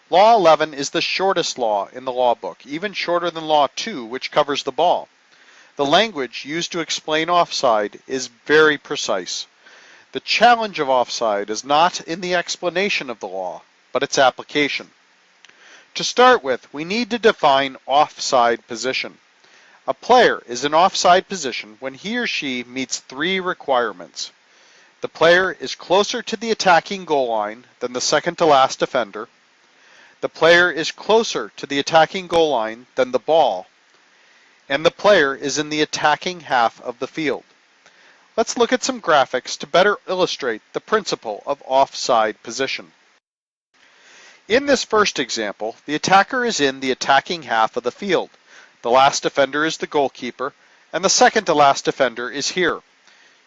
Law 11 is the shortest law in the law book, even shorter than Law 2, which covers the ball. The language used to explain offside is very precise. The challenge of offside is not in the explanation of the law, but its application. To start with, we need to define offside position. A player is in offside position when he or she meets three requirements. The player is closer to the attacking goal line than the second to last defender. The player is closer to the attacking goal line than the ball. And the player is in the attacking half of the field. Let's look at some graphics to better illustrate the principle of offside position. In this first example, the attacker is in the attacking half of the field. The last defender is the goalkeeper, and the second to last defender is here.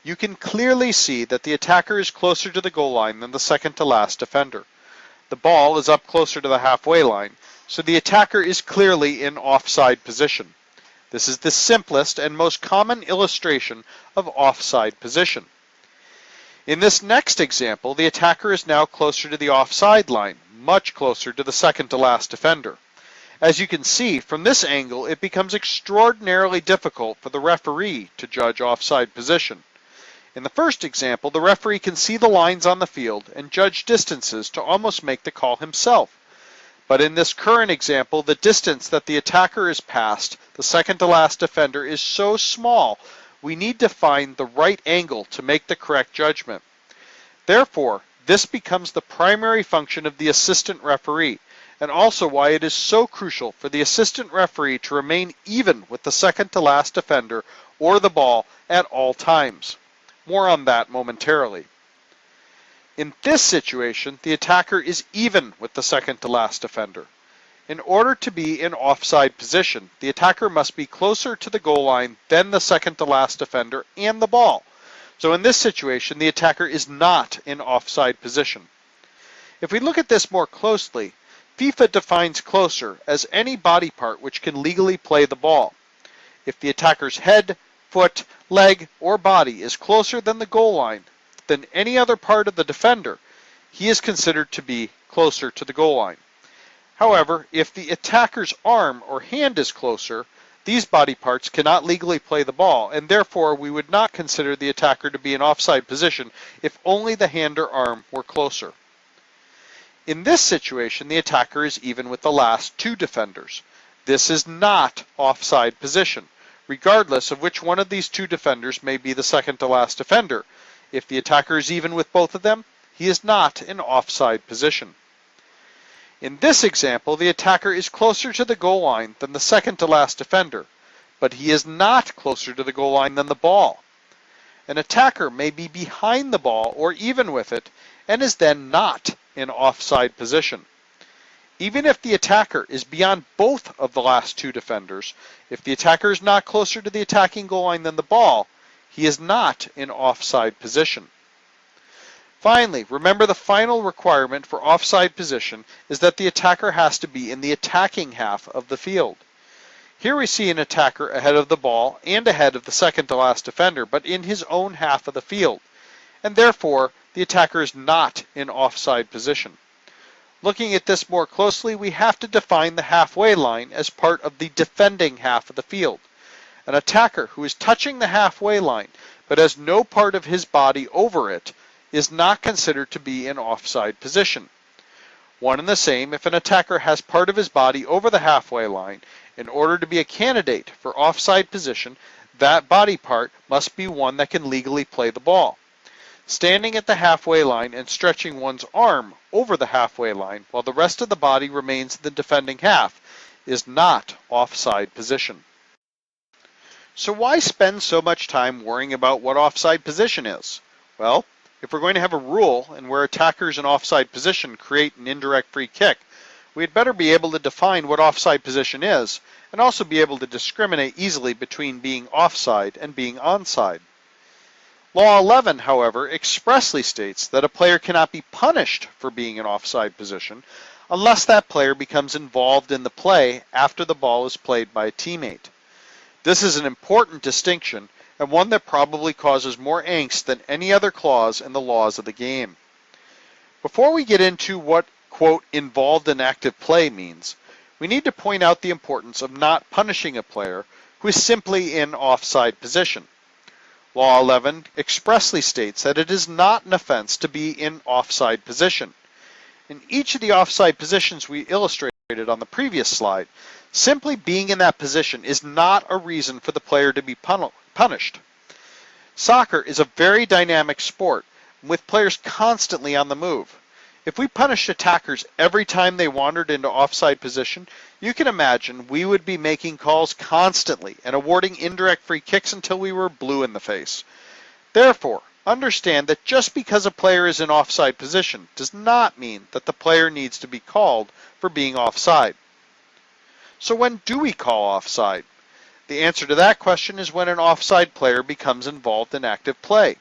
You can clearly see that the attacker is closer to the goal line than the second to last defender. The ball is up closer to the halfway line, so the attacker is clearly in offside position. This is the simplest and most common illustration of offside position. In this next example, the attacker is now closer to the offside line, much closer to the second to last defender. As you can see, from this angle, it becomes extraordinarily difficult for the referee to judge offside position. In the first example, the referee can see the lines on the field and judge distances to almost make the call himself. But in this current example, the distance that the attacker is past the second to last defender is so small, we need to find the right angle to make the correct judgment. Therefore, this becomes the primary function of the assistant referee, and also why it is so crucial for the assistant referee to remain even with the second to last defender or the ball at all times. More on that momentarily. In this situation, the attacker is even with the second to last defender. In order to be in offside position, the attacker must be closer to the goal line than the second to last defender and the ball. So in this situation, the attacker is not in offside position. If we look at this more closely, FIFA defines closer as any body part which can legally play the ball. If the attacker's head, foot, leg, or body is closer than the goal line than any other part of the defender, he is considered to be closer to the goal line. However, if the attacker's arm or hand is closer, these body parts cannot legally play the ball, and therefore we would not consider the attacker to be in offside position if only the hand or arm were closer. In this situation, the attacker is even with the last two defenders. This is not offside position, regardless of which one of these two defenders may be the second to last defender. If the attacker is even with both of them, he is not in offside position. In this example, the attacker is closer to the goal line than the second to last defender, but he is not closer to the goal line than the ball. An attacker may be behind the ball or even with it, and is then not in offside position. Even if the attacker is beyond both of the last two defenders, if the attacker is not closer to the attacking goal line than the ball, he is not in offside position. Finally, remember the final requirement for offside position is that the attacker has to be in the attacking half of the field. Here we see an attacker ahead of the ball and ahead of the second to last defender, but in his own half of the field, and therefore the attacker is not in offside position. Looking at this more closely, we have to define the halfway line as part of the defending half of the field. An attacker who is touching the halfway line but has no part of his body over it is not considered to be in offside position. One and the same if an attacker has part of his body over the halfway line. In order to be a candidate for offside position, that body part must be one that can legally play the ball. Standing at the halfway line and stretching one's arm over the halfway line while the rest of the body remains in the defending half is not offside position. So why spend so much time worrying about what offside position is? Well, if we're going to have a rule and where attackers in offside position create an indirect free kick, we'd better be able to define what offside position is and also be able to discriminate easily between being offside and being onside. Law 11, however, expressly states that a player cannot be punished for being in offside position unless that player becomes involved in the play after the ball is played by a teammate. This is an important distinction and one that probably causes more angst than any other clause in the laws of the game. Before we get into what quote, involved in active play means, we need to point out the importance of not punishing a player who is simply in offside position. Law 11 expressly states that it is not an offense to be in offside position. In each of the offside positions we illustrated on the previous slide, simply being in that position is not a reason for the player to be punished. Soccer is a very dynamic sport, with players constantly on the move. If we punished attackers every time they wandered into offside position, you can imagine we would be making calls constantly and awarding indirect free kicks until we were blue in the face. Therefore, understand that just because a player is in offside position does not mean that the player needs to be called for being offside. So when do we call offside? The answer to that question is when an offside player becomes involved in active play.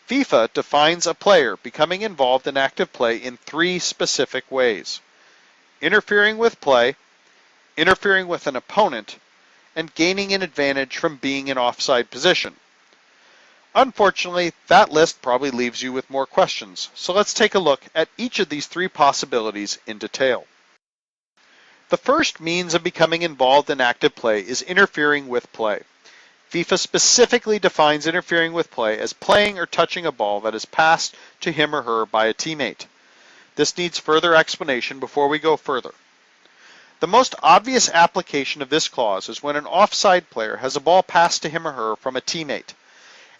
FIFA defines a player becoming involved in active play in three specific ways: interfering with play, interfering with an opponent, and gaining an advantage from being in offside position. Unfortunately, that list probably leaves you with more questions, so let's take a look at each of these three possibilities in detail. The first means of becoming involved in active play is interfering with play. FIFA specifically defines interfering with play as playing or touching a ball that is passed to him or her by a teammate. This needs further explanation before we go further. The most obvious application of this clause is when an offside player has a ball passed to him or her from a teammate.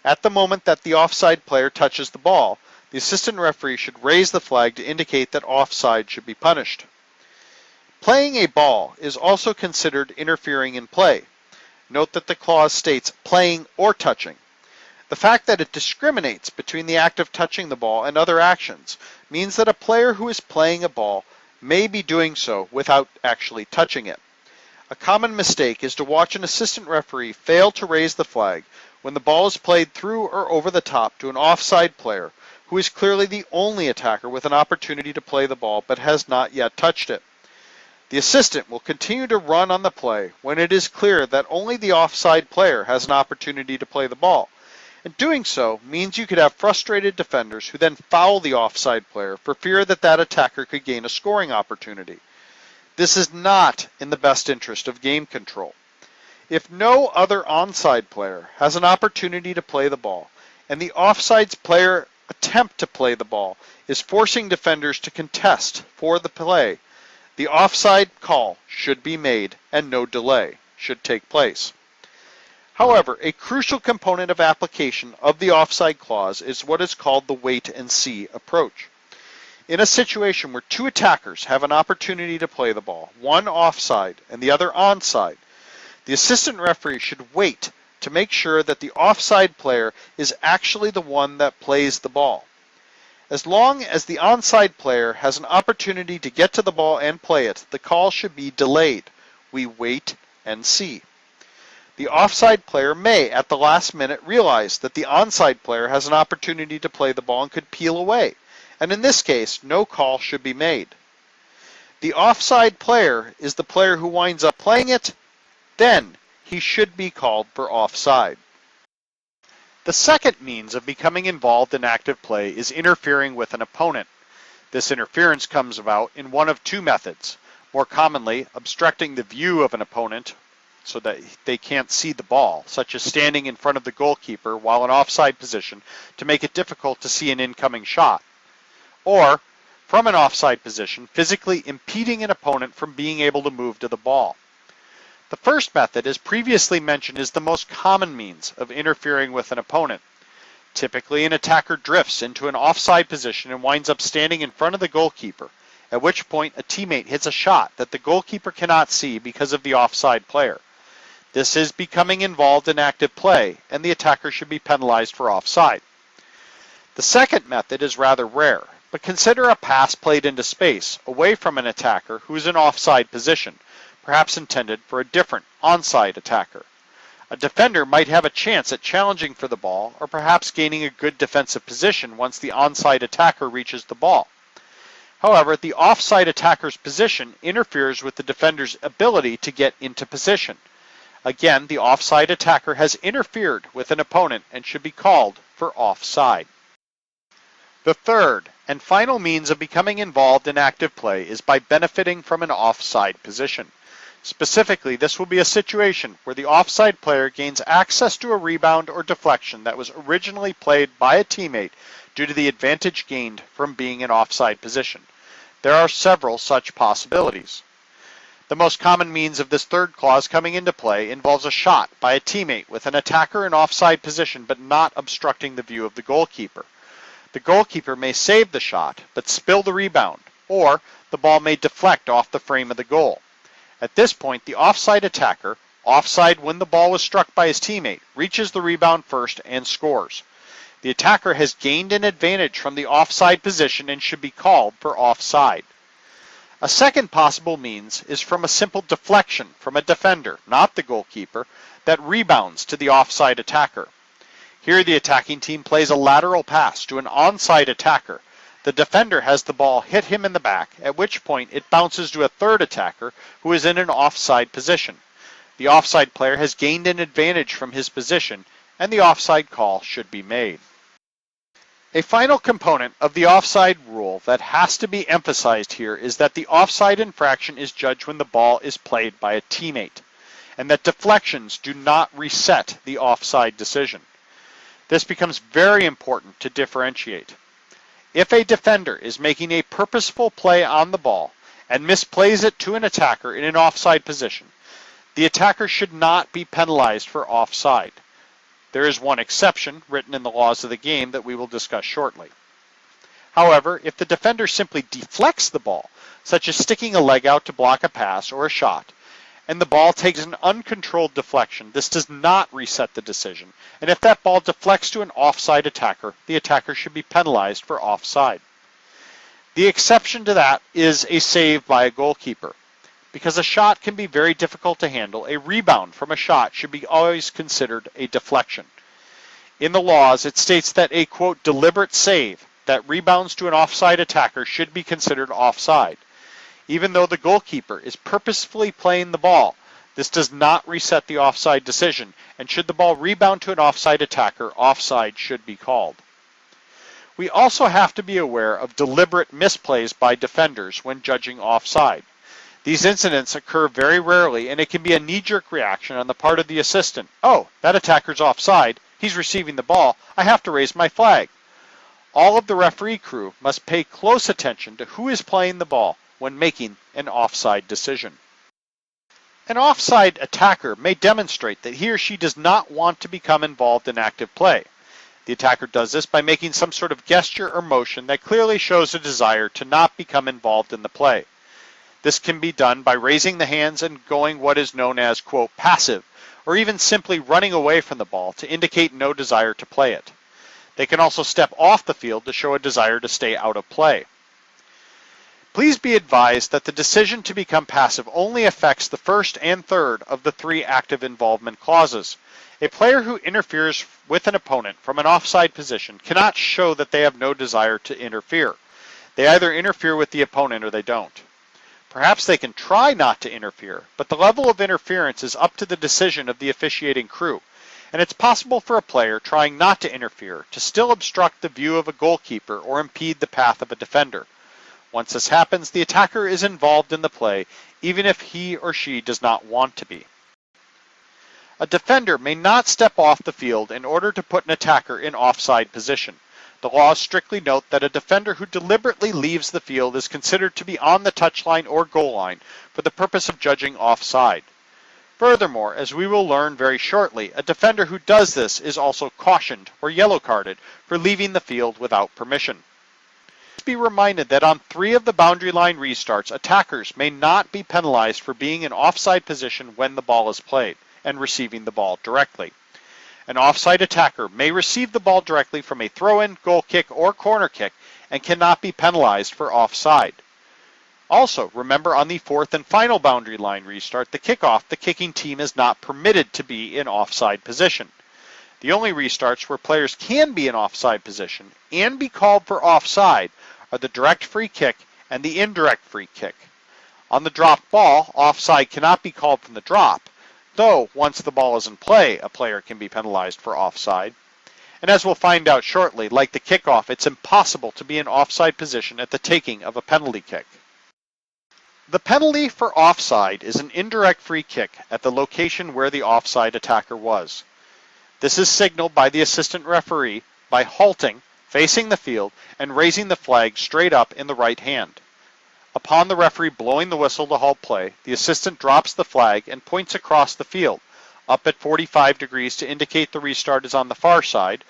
At the moment that the offside player touches the ball, the assistant referee should raise the flag to indicate that offside should be punished. Playing a ball is also considered interfering in play. Note that the clause states playing or touching. The fact that it discriminates between the act of touching the ball and other actions means that a player who is playing a ball may be doing so without actually touching it. A common mistake is to watch an assistant referee fail to raise the flag when the ball is played through or over the top to an offside player who is clearly the only attacker with an opportunity to play the ball but has not yet touched it. The assistant will continue to run on the play when it is clear that only the offside player has an opportunity to play the ball. And doing so means you could have frustrated defenders who then foul the offside player for fear that that attacker could gain a scoring opportunity. This is not in the best interest of game control. If no other onside player has an opportunity to play the ball, and the offsides player attempt to play the ball is forcing defenders to contest for the play, the offside call should be made and no delay should take place. However, a crucial component of application of the offside clause is what is called the wait and see approach. In a situation where two attackers have an opportunity to play the ball, one offside and the other onside, the assistant referee should wait to make sure that the offside player is actually the one that plays the ball. As long as the onside player has an opportunity to get to the ball and play it, the call should be delayed. We wait and see. The offside player may, at the last minute, realize that the onside player has an opportunity to play the ball and could peel away, and in this case, no call should be made. The offside player is the player who winds up playing it, then he should be called for offside. The second means of becoming involved in active play is interfering with an opponent. This interference comes about in one of two methods. More commonly, obstructing the view of an opponent so that they can't see the ball, such as standing in front of the goalkeeper while in offside position to make it difficult to see an incoming shot. Or, from an offside position, physically impeding an opponent from being able to move to the ball. The first method, as previously mentioned, is the most common means of interfering with an opponent. Typically, an attacker drifts into an offside position and winds up standing in front of the goalkeeper, at which point a teammate hits a shot that the goalkeeper cannot see because of the offside player. This is becoming involved in active play, and the attacker should be penalized for offside. The second method is rather rare, but consider a pass played into space, away from an attacker who is in offside position, perhaps intended for a different onside attacker. A defender might have a chance at challenging for the ball or perhaps gaining a good defensive position once the onside attacker reaches the ball. However, the offside attacker's position interferes with the defender's ability to get into position. Again, the offside attacker has interfered with an opponent and should be called for offside. The third and final means of becoming involved in active play is by benefiting from an offside position. Specifically, this will be a situation where the offside player gains access to a rebound or deflection that was originally played by a teammate due to the advantage gained from being in offside position. There are several such possibilities. The most common means of this third clause coming into play involves a shot by a teammate with an attacker in offside position but not obstructing the view of the goalkeeper. The goalkeeper may save the shot but spill the rebound, or the ball may deflect off the frame of the goal. At this point, the offside attacker, offside when the ball was struck by his teammate, reaches the rebound first and scores. The attacker has gained an advantage from the offside position and should be called for offside. A second possible means is from a simple deflection from a defender, not the goalkeeper, that rebounds to the offside attacker. Here the attacking team plays a lateral pass to an onside attacker. The defender has the ball hit him in the back, at which point it bounces to a third attacker who is in an offside position. The offside player has gained an advantage from his position, and the offside call should be made. A final component of the offside rule that has to be emphasized here is that the offside infraction is judged when the ball is played by a teammate, and that deflections do not reset the offside decision. This becomes very important to differentiate. If a defender is making a purposeful play on the ball and misplays it to an attacker in an offside position, the attacker should not be penalized for offside. There is one exception written in the laws of the game that we will discuss shortly. However, if the defender simply deflects the ball, such as sticking a leg out to block a pass or a shot, and the ball takes an uncontrolled deflection, this does not reset the decision, and if that ball deflects to an offside attacker, the attacker should be penalized for offside. The exception to that is a save by a goalkeeper. Because a shot can be very difficult to handle, a rebound from a shot should be always considered a deflection. In the laws, it states that a, quote, deliberate save that rebounds to an offside attacker should be considered offside. Even though the goalkeeper is purposefully playing the ball, this does not reset the offside decision, and should the ball rebound to an offside attacker, offside should be called. We also have to be aware of deliberate misplays by defenders when judging offside. These incidents occur very rarely, and it can be a knee-jerk reaction on the part of the assistant. Oh, that attacker's offside. He's receiving the ball. I have to raise my flag. All of the referee crew must pay close attention to who is playing the ball when making an offside decision. An offside attacker may demonstrate that he or she does not want to become involved in active play. The attacker does this by making some sort of gesture or motion that clearly shows a desire to not become involved in the play. This can be done by raising the hands and going what is known as, quote, passive, or even simply running away from the ball to indicate no desire to play it. They can also step off the field to show a desire to stay out of play. Please be advised that the decision to become passive only affects the first and third of the three active involvement clauses. A player who interferes with an opponent from an offside position cannot show that they have no desire to interfere. They either interfere with the opponent or they don't. Perhaps they can try not to interfere, but the level of interference is up to the decision of the officiating crew, and it's possible for a player trying not to interfere to still obstruct the view of a goalkeeper or impede the path of a defender. Once this happens, the attacker is involved in the play, even if he or she does not want to be. A defender may not step off the field in order to put an attacker in offside position. The laws strictly note that a defender who deliberately leaves the field is considered to be on the touchline or goal line for the purpose of judging offside. Furthermore, as we will learn very shortly, a defender who does this is also cautioned or yellow carded for leaving the field without permission. Please be reminded that on 3 of the boundary line restarts, attackers may not be penalized for being in offside position when the ball is played and receiving the ball directly. An offside attacker may receive the ball directly from a throw-in, goal kick, or corner kick and cannot be penalized for offside. Also, remember on the 4th and final boundary line restart, the kickoff, the kicking team is not permitted to be in offside position. The only restarts where players can be in offside position and be called for offside are the direct free kick and the indirect free kick. On the dropped ball, offside cannot be called from the drop, though once the ball is in play, a player can be penalized for offside. And as we'll find out shortly, like the kickoff, it's impossible to be in offside position at the taking of a penalty kick. The penalty for offside is an indirect free kick at the location where the offside attacker was. This is signaled by the assistant referee by halting, facing the field, and raising the flag straight up in the right hand. Upon the referee blowing the whistle to halt play, the assistant drops the flag and points across the field, up at 45 degrees to indicate the restart is on the far side,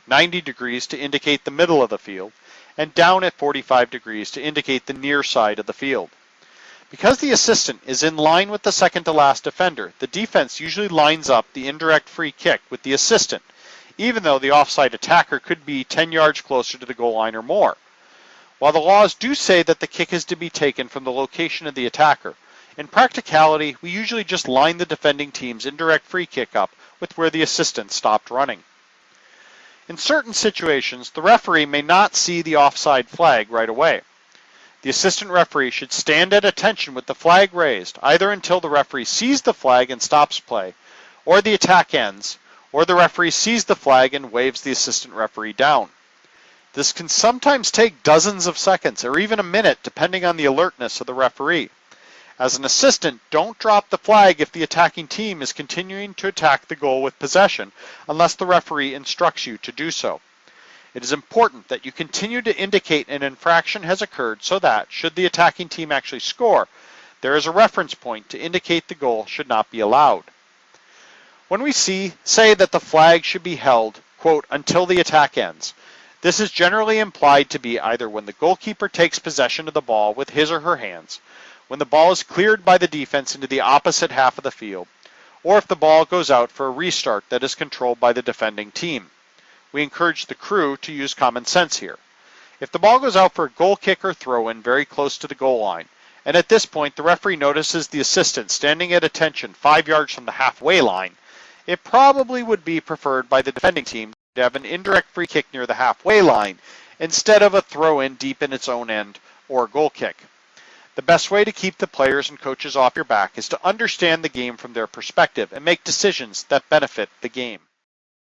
90 degrees to indicate the middle of the field, and down at 45 degrees to indicate the near side of the field. Because the assistant is in line with the second to last defender, the defense usually lines up the indirect free kick with the assistant, even though the offside attacker could be 10 yards closer to the goal line or more. While the laws do say that the kick is to be taken from the location of the attacker, in practicality, we usually just line the defending team's indirect free kick up with where the assistant stopped running. In certain situations, the referee may not see the offside flag right away. The assistant referee should stand at attention with the flag raised, either until the referee sees the flag and stops play, or the attack ends, or the referee sees the flag and waves the assistant referee down. This can sometimes take dozens of seconds or even a minute depending on the alertness of the referee. As an assistant, don't drop the flag if the attacking team is continuing to attack the goal with possession unless the referee instructs you to do so. It is important that you continue to indicate an infraction has occurred so that, should the attacking team actually score, there is a reference point to indicate the goal should not be allowed. When we say that the flag should be held, quote, until the attack ends, this is generally implied to be either when the goalkeeper takes possession of the ball with his or her hands, when the ball is cleared by the defense into the opposite half of the field, or if the ball goes out for a restart that is controlled by the defending team. We encourage the crew to use common sense here. If the ball goes out for a goal kick or throw-in very close to the goal line, and at this point the referee notices the assistant standing at attention 5 yards from the halfway line, it probably would be preferred by the defending team to have an indirect free kick near the halfway line instead of a throw-in deep in its own end or a goal kick. The best way to keep the players and coaches off your back is to understand the game from their perspective and make decisions that benefit the game.